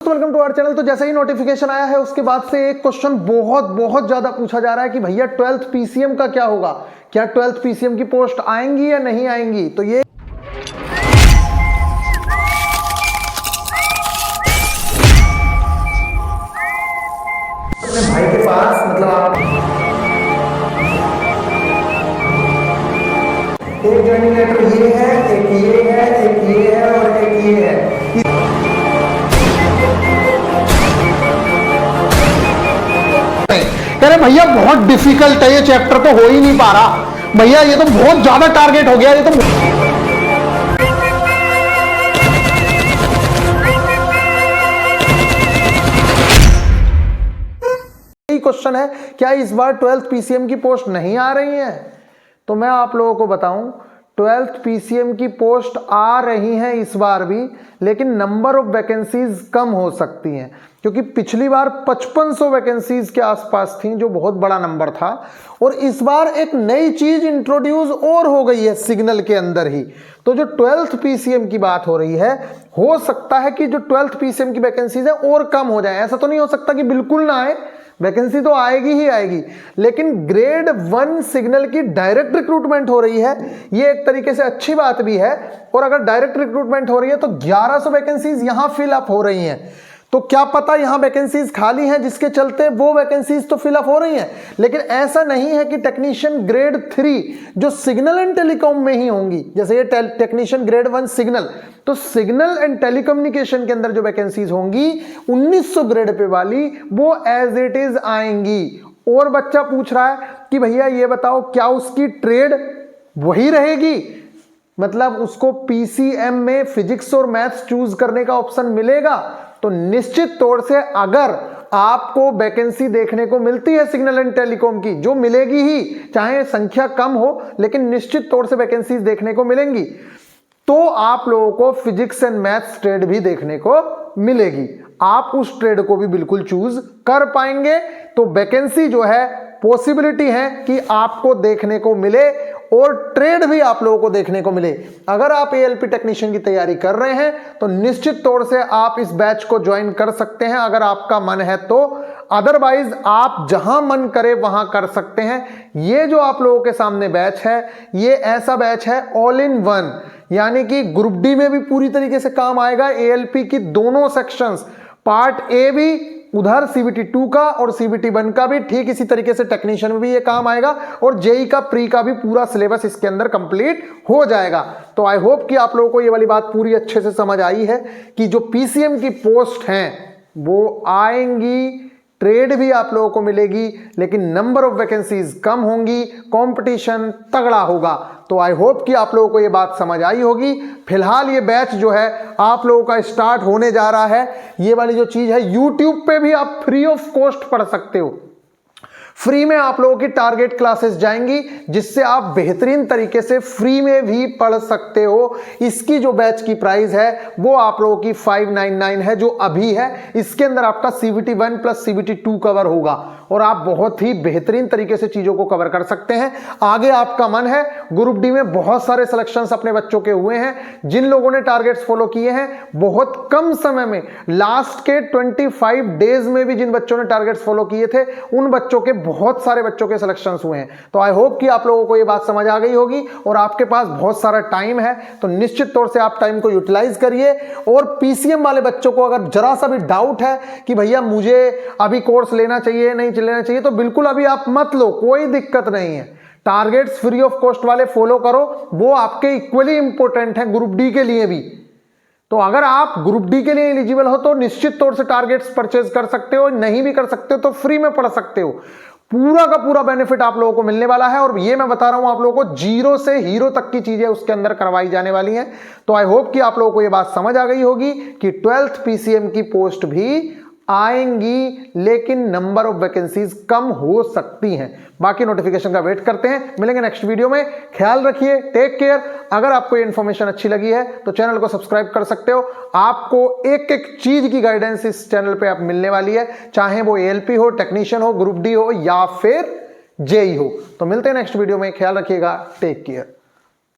Welcome to our channel. तो जैसे ही notification आया है उसके बाद से एक क्वेश्चन बहुत ज्यादा पूछा जा रहा है कि भैया 12th पीसीएम का क्या होगा, क्या 12th पीसीएम की पोस्ट आएंगी या नहीं आएंगी। तो ये अपने भाई के पास मतलब आप एक जॉइनिंग लेटर ये है, एक ये है, एक ये है और एक ये है। कह रहे भैया बहुत डिफिकल्ट है ये चैप्टर, तो हो ही नहीं पा रहा भैया, ये तो बहुत ज्यादा टारगेट हो गया, ये तो क्वेश्चन है क्या इस बार 12th पीसीएम की पोस्ट नहीं आ रही है। तो मैं आप लोगों को बताऊं 12th पीसीएम की पोस्ट आ रही हैं इस बार भी, लेकिन नंबर ऑफ वैकेंसीज कम हो सकती हैं, क्योंकि पिछली बार 5500 वैकेंसीज के आसपास थी, जो बहुत बड़ा नंबर था। और इस बार एक नई चीज इंट्रोड्यूस और हो गई है सिग्नल के अंदर ही। तो जो 12th पीसीएम की बात हो रही है, हो सकता है कि जो 12th पीसीएम की वैकेंसीज है और कम हो जाए। ऐसा तो नहीं हो सकता कि बिल्कुल ना आए, वैकेंसी तो आएगी ही आएगी, लेकिन ग्रेड 1 सिग्नल की डायरेक्ट रिक्रूटमेंट हो रही है, ये एक तरीके से अच्छी बात भी है। और अगर डायरेक्ट रिक्रूटमेंट हो रही है तो 1100 वैकेंसीज यहां फिलअप हो रही हैं। तो क्या पता यहां वैकेंसीज खाली हैं जिसके चलते वो वैकेंसीज तो फिलअप हो रही हैं, लेकिन ऐसा नहीं है कि टेक्नीशियन ग्रेड 3 जो सिग्नल एंड टेलीकॉम में ही होंगी, जैसे ये टेक्नीशियन ग्रेड 1 सिग्नल, तो सिग्नल एंड टेलीकम्युनिकेशन के अंदर जो वैकेंसीज होंगी 1900 ग्रेड पे वाली, वो एज इट इज आएंगी। और बच्चा पूछ रहा है कि भैया ये बताओ क्या उसकी ट्रेड वही रहेगी, मतलब उसको पीसीएम में फिजिक्स और मैथ्स चूज करने का ऑप्शन मिलेगा। तो निश्चित तौर से अगर आपको वैकेंसी देखने को मिलती है सिग्नल एंड टेलीकॉम की, जो मिलेगी ही, चाहे संख्या कम हो, लेकिन निश्चित तौर से वैकेंसीज देखने को मिलेंगी, तो आप लोगों को फिजिक्स एंड मैथ्स ट्रेड भी देखने को मिलेगी। आप उस ट्रेड को भी बिल्कुल चूज कर पाएंगे। तो वैकेंसी जो है, पॉसिबिलिटी है कि आपको देखने को मिले और ट्रेड भी आप लोगों को देखने को मिले। अगर आप एएलपी टेक्नीशियन की तैयारी कर रहे हैं तो निश्चित तौर से आप इस बैच को ज्वाइन कर सकते हैं, अगर आपका मन है तो। अदरवाइज आप जहां मन करे वहां कर सकते हैं। ये जो आप लोगों के सामने बैच है, ये ऐसा बैच है ऑल इन वन, यानी कि ग्रुप डी में भी पूरी तरीके से काम आएगा। एएलपी की दोनों सेक्शंस, पार्ट ए भी उधर सीबीटी 2 का और सीबीटी 1 का भी, ठीक इसी तरीके से टेक्नीशियन में भी ये काम आएगा, और जेई का प्री का भी पूरा सिलेबस इसके अंदर कंप्लीट हो जाएगा। तो आई होप कि आप लोगों को ये वाली बात पूरी अच्छे से समझ आई है कि जो पीसीएम की पोस्ट हैं वो आएंगी, ट्रेड भी आप लोगों को मिलेगी, लेकिन नंबर ऑफ वैकेंसीज कम होंगी, कंपटीशन तगड़ा होगा। तो आई होप कि आप लोगों को ये बात समझ आई होगी। फिलहाल ये बैच जो है आप लोगों का स्टार्ट होने जा रहा है। ये वाली जो चीज है यूट्यूब पे भी आप फ्री ऑफ कॉस्ट पढ़ सकते हो। फ्री में आप लोगों की टारगेट क्लासेस जाएंगी, जिससे आप बेहतरीन तरीके से फ्री में भी पढ़ सकते हो। इसकी जो बैच की प्राइस है वो आप लोगों की 599 है, जो अभी है। इसके अंदर आपका सीबीटी 1 प्लस सीबीटी 2 कवर होगा और आप बहुत ही बेहतरीन तरीके से चीजों को कवर कर सकते हैं। आगे आपका मन है, ग्रुप डी में बहुत सारे सिलेक्शंस अपने बच्चों के हुए हैं। जिन लोगों ने टारगेट्स फॉलो किए हैं, बहुत कम समय में, लास्ट के 25 डेज में भी जिन बच्चों ने टारगेट्स फॉलो किए थे, उन बच्चों के, बहुत सारे बच्चों के सिलेक्शंस हुए हैं। तो आई होप कि आप लोगों को ये बात समझ आ गई होगी और आपके पास बहुत सारा टाइम है, तो निश्चित तौर से आप टाइम को यूटिलाइज करिए। और पीसीएम वाले बच्चों को अगर जरा सा भी डाउट है कि भैया मुझे अभी कोर्स लेना चाहिए नहीं लेना चाहिए, तो बिल्कुल अभी आप मत लो, कोई दिक्कत नहीं है। टारगेट्स फ्री ऑफ कॉस्ट वाले फॉलो करो, वो आपके इक्वली इंपॉर्टेंट है ग्रुप डी के लिए भी। तो अगर आप ग्रुप डी के लिए एलिजिबल हो तो निश्चित तौर से टारगेट्स परचेज कर सकते हो, नहीं भी कर सकते हो तो फ्री में पढ़ सकते हो। पूरा का पूरा बेनिफिट आप लोगों को मिलने वाला है, और ये मैं बता रहा हूं आप लोगों को, जीरो से हीरो तक की चीजें उसके अंदर करवाई जाने वाली हैं। तो आई होप कि आप लोगों को ये बात समझ आ गई होगी कि 12th पीसीएम की पोस्ट भी आएंगी, लेकिन नंबर ऑफ वैकेंसीज कम हो सकती हैं। बाकी नोटिफिकेशन का वेट करते हैं, मिलेंगे नेक्स्ट वीडियो में। ख्याल रखिए, टेक केयर। अगर आपको ये इन्फॉर्मेशन अच्छी लगी है तो चैनल को सब्सक्राइब कर सकते हो। आपको एक एक चीज की गाइडेंस इस चैनल पे आप मिलने वाली है, चाहे वो एएलपी हो, टेक्नीशियन हो, ग्रुप डी हो या फिर जेई हो। तो मिलते हैं नेक्स्ट वीडियो में, ख्याल रखिएगा, टेक केयर।